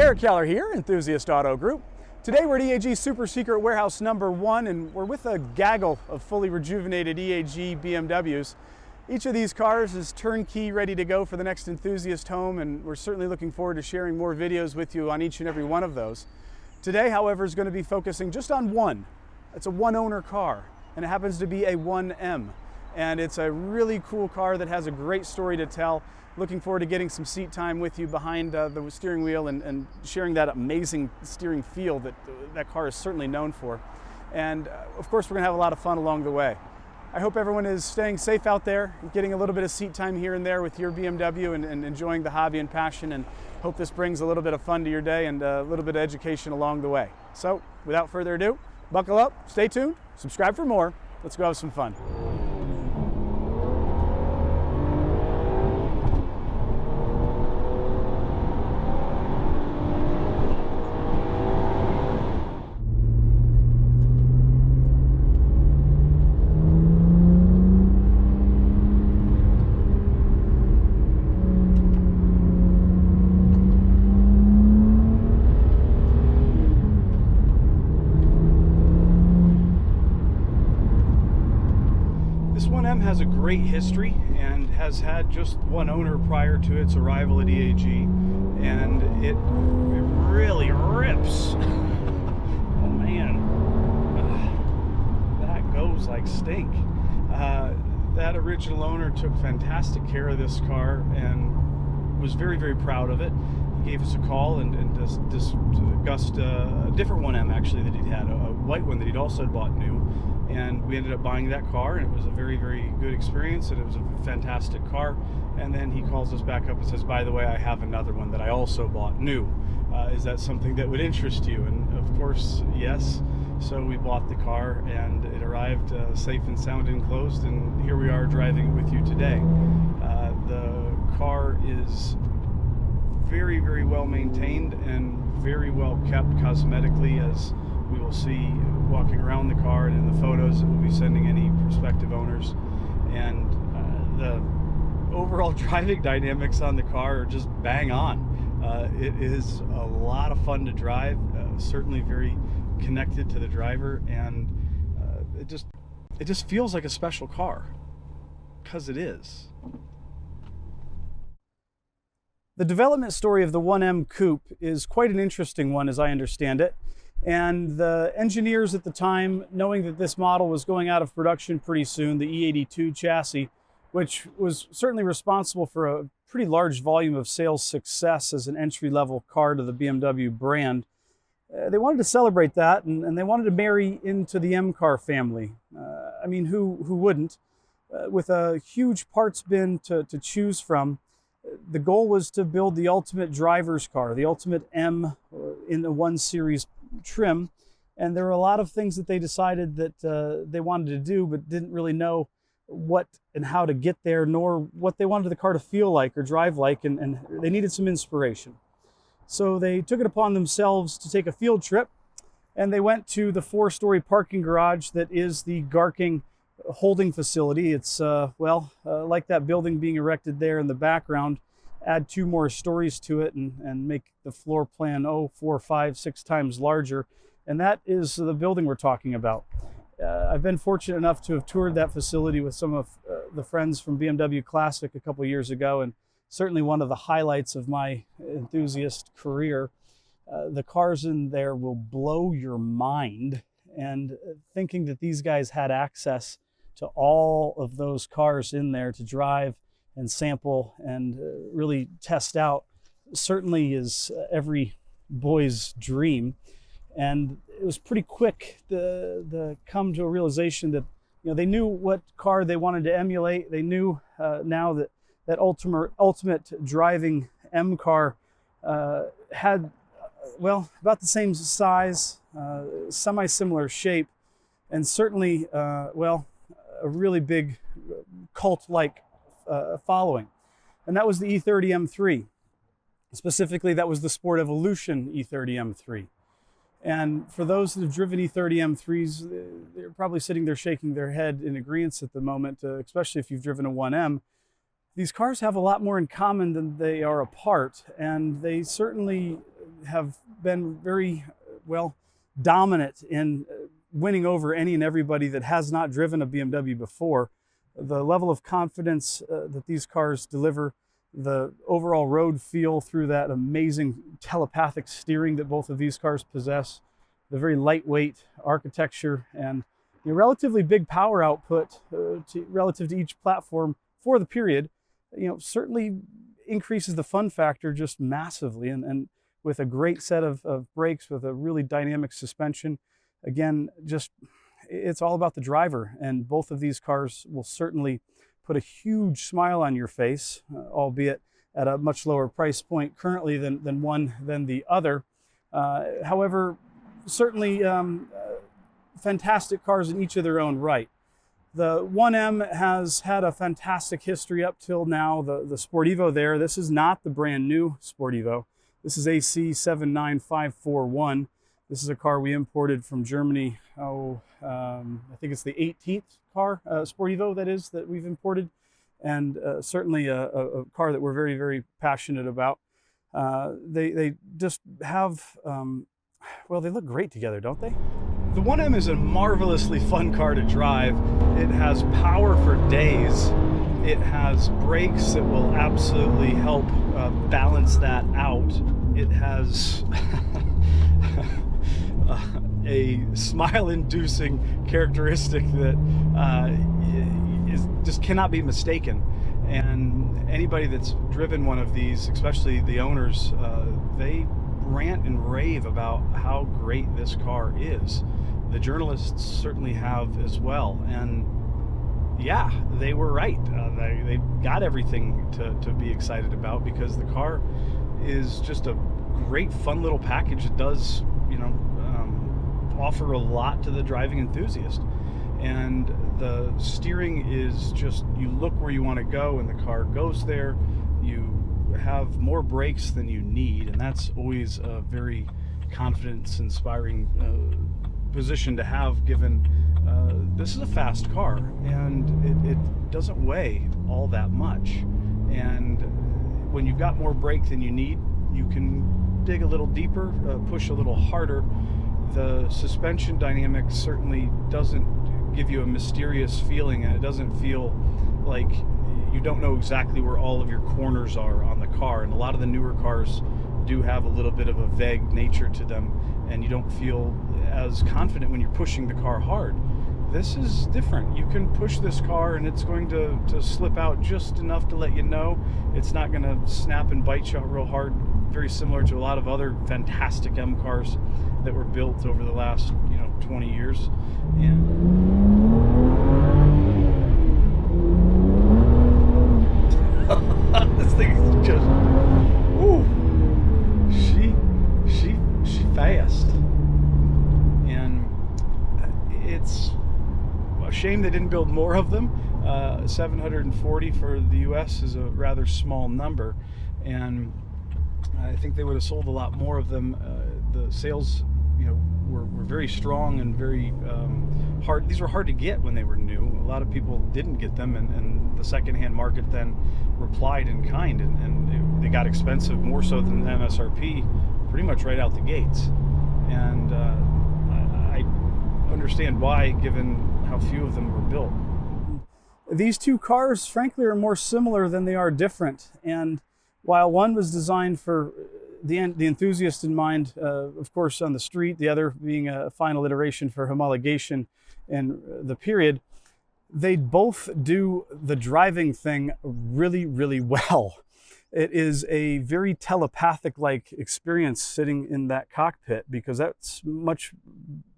Eric Keller here, Enthusiast Auto Group. Today we're at Eag Super Secret Warehouse number 1, and we're with a gaggle of fully rejuvenated Eag BMWs. Each of these cars is turnkey, ready to go for the next enthusiast home, and we're certainly looking forward to sharing more videos with you on each and every one of those. Today, however, is going to be focusing just on one. It's a one-owner car, and it happens to be a 1M. And it's a really cool car that has a great story to tell. Looking forward to getting some seat time with you behind the steering wheel and sharing that amazing steering feel that that car is certainly known for. And of course, we're gonna have a lot of fun along the way. I hope everyone is staying safe out there, getting a little bit of seat time here and there with your BMW and enjoying the hobby and passion, and hope this brings a little bit of fun to your day and a little bit of education along the way. So without further ado, buckle up, stay tuned, subscribe for more. Let's go have some fun. This 1M has a great history and has had just one owner prior to its arrival at Eag, and it really rips. Oh man, that goes like stink. That original owner took fantastic care of this car and was very, very proud of it. He gave us a call and discussed a different 1M actually that he'd had, a white one that he'd also bought new. And we ended up buying that car, and it was a very, very good experience, and it was a fantastic car. And then he calls us back up and says, by the way, I have another one that I also bought new. Is that something that would interest you? And of course, yes. So we bought the car, and it arrived safe and sound enclosed, and here we are driving it with you today. The car is very, very well maintained and very well kept cosmetically, as we will see walking around the car and in the photos that we'll be sending any prospective owners. And the overall driving dynamics on the car are just bang on. It is a lot of fun to drive, certainly very connected to the driver, and it just feels like a special car, because it is. The development story of the 1M Coupe is quite an interesting one, as I understand it. And the engineers at the time, knowing that this model was going out of production pretty soon, the E82 chassis, which was certainly responsible for a pretty large volume of sales success as an entry-level car to the BMW brand, they wanted to celebrate that, and they wanted to marry into the M car family. I mean, who wouldn't? With a huge parts bin to choose from, the goal was to build the ultimate driver's car, the ultimate M in the 1 Series trim. And there were a lot of things that they decided that they wanted to do, but didn't really know what and how to get there, nor what they wanted the car to feel like or drive like, and they needed some inspiration. So they took it upon themselves to take a field trip, and they went to the 4-story parking garage that is the Garking holding facility. It's like that building being erected there in the background. Add 2 more stories to it and make the floor plan 4, 5, 6 times larger. And that is the building we're talking about. I've been fortunate enough to have toured that facility with some of the friends from BMW Classic a couple of years ago, and certainly one of the highlights of my enthusiast career. The cars in there will blow your mind, and thinking that these guys had access to all of those cars in there to drive and sample and really test out certainly is every boy's dream. And it was pretty quick the come to a realization that, you know, they knew what car they wanted to emulate. They knew now that ultimate driving M car had, well, about the same size, semi-similar shape, and certainly, a really big cult-like following. And that was the E30 M3. Specifically, that was the Sport Evolution E30 M3. And for those that have driven E30 M3s, they're probably sitting there shaking their head in agreement at the moment, especially if you've driven a 1M. These cars have a lot more in common than they are apart, and they certainly have been very, well, dominant in winning over any and everybody that has not driven a BMW before. The level of confidence that these cars deliver, the overall road feel through that amazing telepathic steering that both of these cars possess, the very lightweight architecture, and the relatively big power output relative to each platform for the period, certainly increases the fun factor just massively. And with a great set of brakes, with a really dynamic suspension, again, just it's all about the driver. And both of these cars will certainly put a huge smile on your face, albeit at a much lower price point currently than one than the other. However, certainly fantastic cars in each of their own right. The 1M has had a fantastic history up till now. The Sport Evo there, this is not the brand new Sport Evo. This is AC 79541. This is a car we imported from Germany. I think it's the 18th car, Sport Evo that we've imported, and certainly a car that we're very, very passionate about. They just have, well, they look great together, don't they? The 1M is a marvelously fun car to drive. It has power for days. It has brakes that will absolutely help balance that out. It has a smile-inducing characteristic that just cannot be mistaken. And anybody that's driven one of these, especially the owners, they rant and rave about how great this car is. The journalists certainly have as well, and yeah, they were right. They got everything to be excited about, because the car is just a great fun little package. It does, offer a lot to the driving enthusiast, and the steering is just, you look where you want to go and the car goes there. You have more brakes than you need, and that's always a very confidence inspiring position to have, given this is a fast car and it doesn't weigh all that much, and when you've got more brake than you need, you can dig a little deeper, push a little harder. The suspension dynamics certainly doesn't give you a mysterious feeling, and it doesn't feel like you don't know exactly where all of your corners are on the car. And a lot of the newer cars do have a little bit of a vague nature to them, and you don't feel as confident when you're pushing the car hard. This is different. You can push this car and it's going to slip out just enough to let you know. It's not going to snap and bite you out real hard, very similar to a lot of other fantastic M cars that were built over the last 20 years. And this thing is just, woo, she fast, and it's a shame they didn't build more of them. 740 for the US is a rather small number, and I think they would have sold a lot more of them. The sales, were very strong and very hard. These were hard to get when they were new. A lot of people didn't get them, and the secondhand market then replied in kind, and they got expensive, more so than the MSRP, pretty much right out the gates. And I understand why, given how few of them were built. These two cars, frankly, are more similar than they are different. And while one was designed for the enthusiast in mind, of course, on the street, the other being a final iteration for homologation in the period, they both do the driving thing really, really well. It is a very telepathic-like experience sitting in that cockpit, because that's much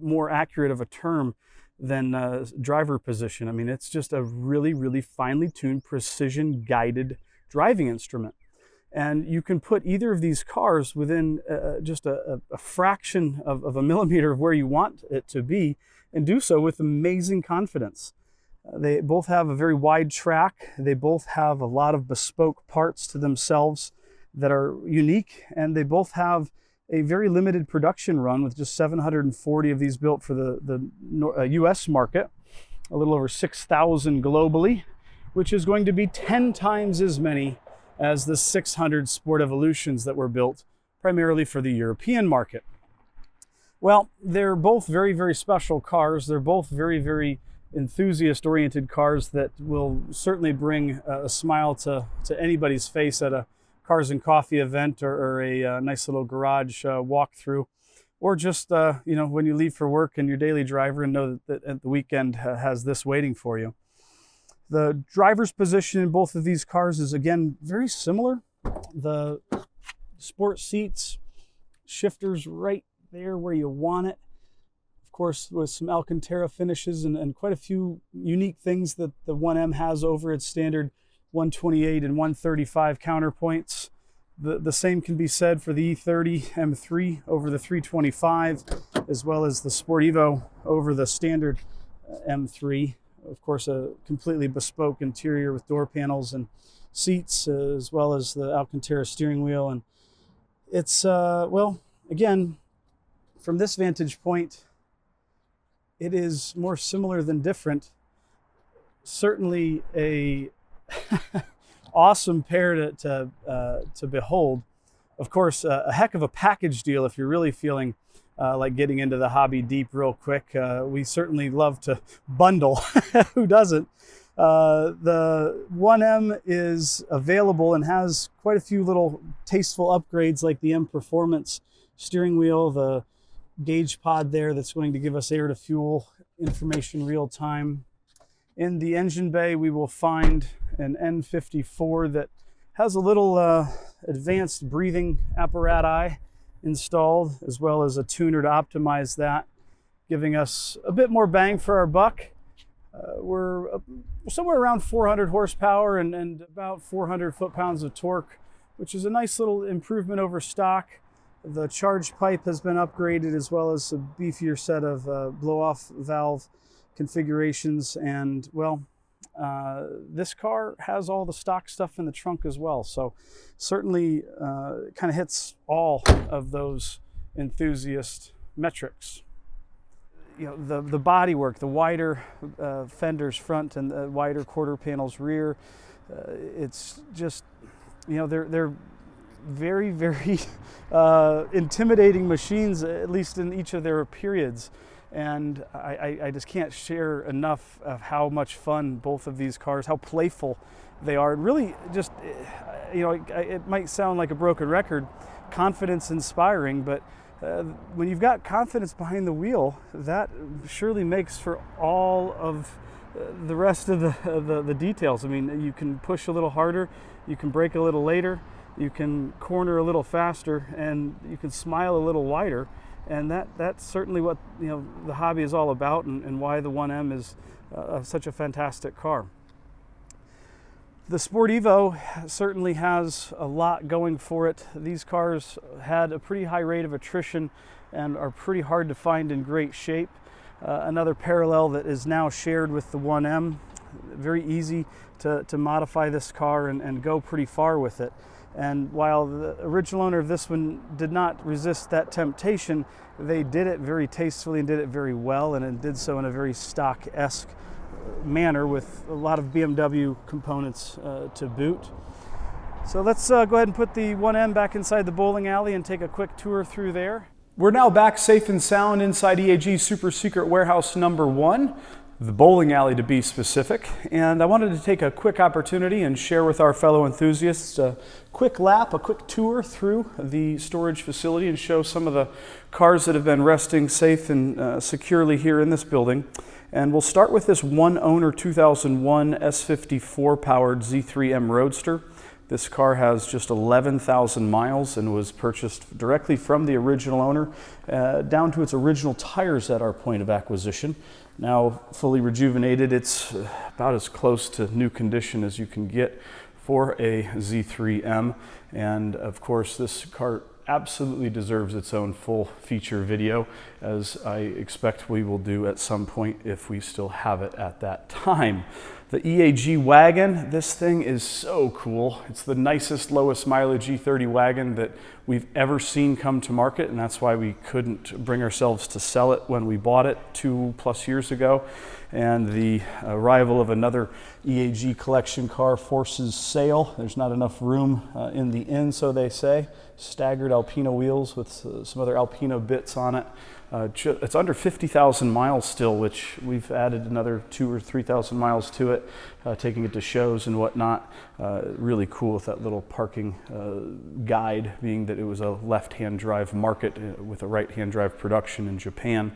more accurate of a term than driver position. I mean, it's just a really, really finely tuned, precision-guided driving instrument. And you can put either of these cars within just a fraction of a millimeter of where you want it to be, and do so with amazing confidence. They both have a very wide track. They both have a lot of bespoke parts to themselves that are unique, and they both have a very limited production run, with just 740 of these built for the US market, a little over 6,000 globally, which is going to be 10 times as many as the 600 Sport Evolutions that were built primarily for the European market. Well, they're both very, very special cars. They're both very, very enthusiast-oriented cars that will certainly bring a smile to anybody's face at a Cars and Coffee event or a nice little garage walkthrough, or just you know, when you leave for work and your daily driver and know that at the weekend has this waiting for you. The driver's position in both of these cars is, again, very similar. The sport seats, shifters right there where you want it. Of course, with some Alcantara finishes and quite a few unique things that the 1M has over its standard 128 and 135 counterpoints. The same can be said for the E30 M3 over the 325, as well as the Sport Evo over the standard M3. Of course, a completely bespoke interior with door panels and seats, as well as the Alcantara steering wheel. And it's, well, again, from this vantage point, it is more similar than different. Certainly a awesome pair to behold. Of course, a heck of a package deal if you're really feeling like getting into the hobby deep real quick. We certainly love to bundle. Who doesn't? The 1M is available and has quite a few little tasteful upgrades, like the M Performance steering wheel, the gauge pod there that's going to give us air to fuel information real time. In the engine bay, we will find an N54 that has a little advanced breathing apparati installed, as well as a tuner to optimize that, giving us a bit more bang for our buck. We're somewhere around 400 horsepower and about 400 foot-pounds of torque, which is a nice little improvement over stock. The charge pipe has been upgraded, as well as a beefier set of blow-off valve configurations. And, well, this car has all the stock stuff in the trunk as well. So certainly kind of hits all of those enthusiast metrics. You know, the bodywork, the wider fenders front and the wider quarter panels rear, it's just, you know, they're very, very intimidating machines, at least in each of their periods. And I just can't share enough of how much fun both of these cars, how playful they are. Really just, you know, it might sound like a broken record, confidence inspiring, but when you've got confidence behind the wheel, that surely makes for all of the rest of the details. I mean, you can push a little harder, you can brake a little later, you can corner a little faster, and you can smile a little wider. And that's certainly what, you know, the hobby is all about, and why the 1M is such a fantastic car. The Sport Evo certainly has a lot going for it. These cars had a pretty high rate of attrition and are pretty hard to find in great shape. Another parallel that is now shared with the 1M. Very easy to modify this car and go pretty far with it. And while the original owner of this one did not resist that temptation, they did it very tastefully and did it very well, and it did so in a very stock-esque manner with a lot of BMW components to boot. So let's go ahead and put the 1M back inside the bowling alley and take a quick tour through there. We're now back safe and sound inside Eag Super Secret Warehouse number 1. The bowling alley to be specific, and I wanted to take a quick opportunity and share with our fellow enthusiasts a quick lap, a quick tour through the storage facility and show some of the cars that have been resting safe and securely here in this building. And we'll start with this one owner 2001 S54 powered Z3M Roadster. This car has just 11,000 miles and was purchased directly from the original owner, down to its original tires at our point of acquisition. Now fully rejuvenated, it's about as close to new condition as you can get for a Z3M. And of course, this car absolutely deserves its own full feature video, as I expect we will do at some point if we still have it at that time. The Eag Wagon, this thing is so cool. It's the nicest, lowest mileage E30 wagon that we've ever seen come to market, and that's why we couldn't bring ourselves to sell it when we bought it 2+ years ago. And the arrival of another Eag collection car forces sale. There's not enough room in the inn, so they say. Staggered Alpino wheels with some other Alpino bits on it. It's under 50,000 miles still, which we've added another 2,000 or 3,000 miles to it, taking it to shows and whatnot. Really cool with that little parking guide, being that it was a left-hand drive market with a right-hand drive production in Japan.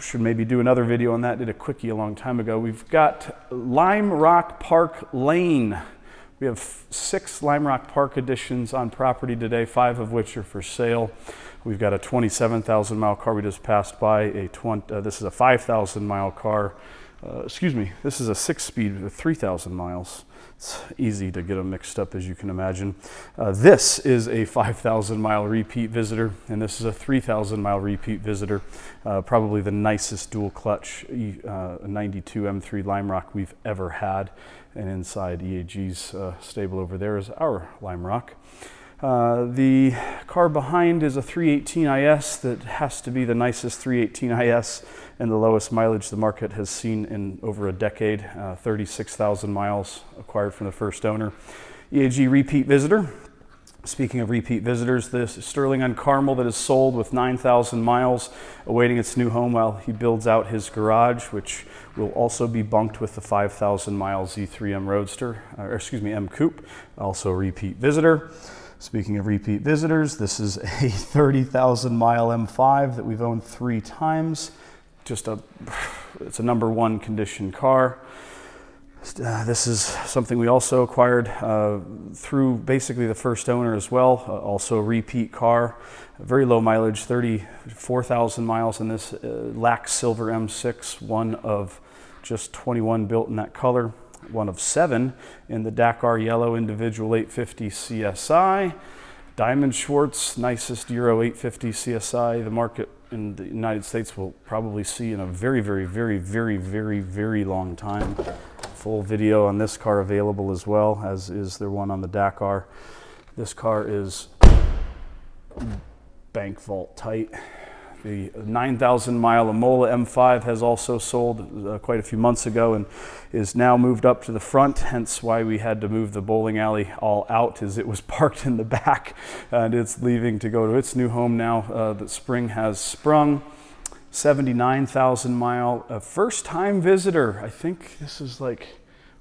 Should maybe do another video on that. Did a quickie a long time ago. We've got Lime Rock Park Lane. We have 6 Lime Rock Park editions on property today, 5 of which are for sale. We've got a 27,000 mile car we just passed by. This is a 5,000 mile car. This is a 6-speed with 3,000 miles. It's easy to get them mixed up, as you can imagine. This is a 5,000 mile repeat visitor, and this is a 3,000 mile repeat visitor. Probably the nicest dual clutch 92 M3 Lime Rock we've ever had. And inside Eag's stable over there is our Lime Rock. The car behind is a 318 IS that has to be the nicest 318 IS and the lowest mileage the market has seen in over a decade. 36,000 miles acquired from the first owner. Eag repeat visitor. Speaking of repeat visitors, this Sterling on Carmel that is sold with 9,000 miles awaiting its new home while he builds out his garage, which will also be bunked with the 5,000 miles E30 M Roadster, M Coupe, also a repeat visitor. Speaking of repeat visitors, this is a 30,000 mile M5 that we've owned 3 times. It's a #1 condition car. This is something we also acquired through basically the first owner as well, also a repeat car. Very low mileage, 34,000 miles in this Lax Silver M6, one of just 21 built in that color, one of 7 in the Dakar Yellow individual 850 CSI. Diamond Schwartz, nicest Euro 850 CSI the market in the United States will probably see in a very, very, very, very, very, very long time. Full video on this car available as well, as is the one on the Dakar. This car is bank vault tight. The 9,000 mile Amola M5 has also sold quite a few months ago and is now moved up to the front, hence why we had to move the bowling alley all out, as it was parked in the back and it's leaving to go to its new home now that spring has sprung. 79,000 mile, first time visitor. I think this is like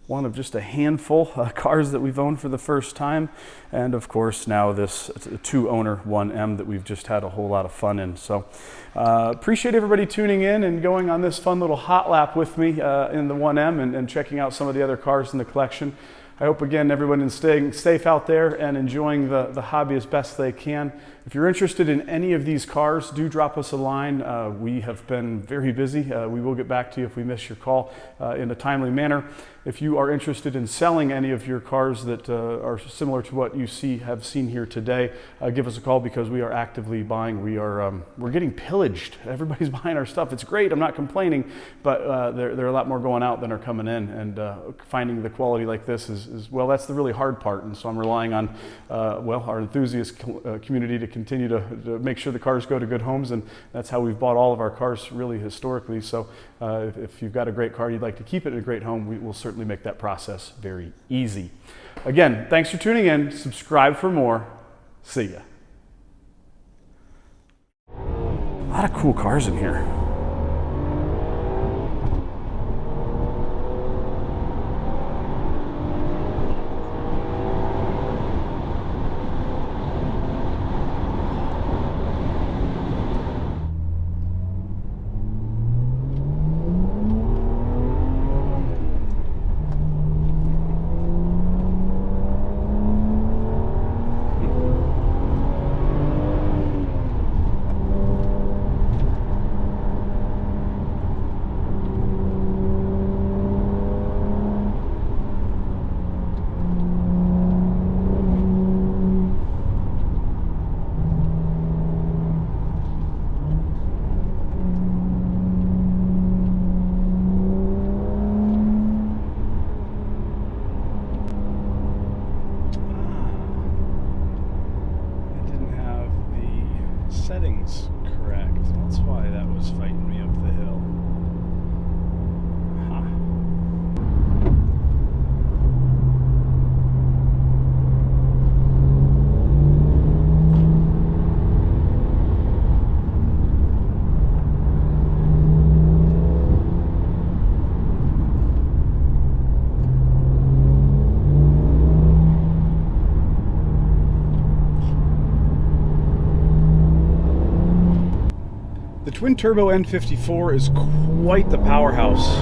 one of just a handful of cars that we've owned for the first time. And of course now this 2-owner 1M that we've just had a whole lot of fun in. So appreciate everybody tuning in and going on this fun little hot lap with me in the 1M and checking out some of the other cars in the collection. I hope again everyone is staying safe out there and enjoying the hobby as best they can. If you're interested in any of these cars, do drop us a line. We have been very busy. We will get back to you if we miss your call in a timely manner. If you are interested in selling any of your cars that are similar to what you have seen here today, give us a call, because we are actively buying. We're getting pillaged. Everybody's buying our stuff. It's great. I'm not complaining, but there are a lot more going out than are coming in, and finding the quality like this is well, that's the really hard part. And so I'm relying on our enthusiast community to continue to make sure the cars go to good homes, and that's how we've bought all of our cars really historically. So if you've got a great car, you'd like to keep it in a great home, we will certainly make that process very easy. Again, thanks for tuning in. Subscribe for more. See ya. A lot of cool cars in here. things correct. That's why that was fighting me up the hill. The twin-turbo N54 is quite the powerhouse.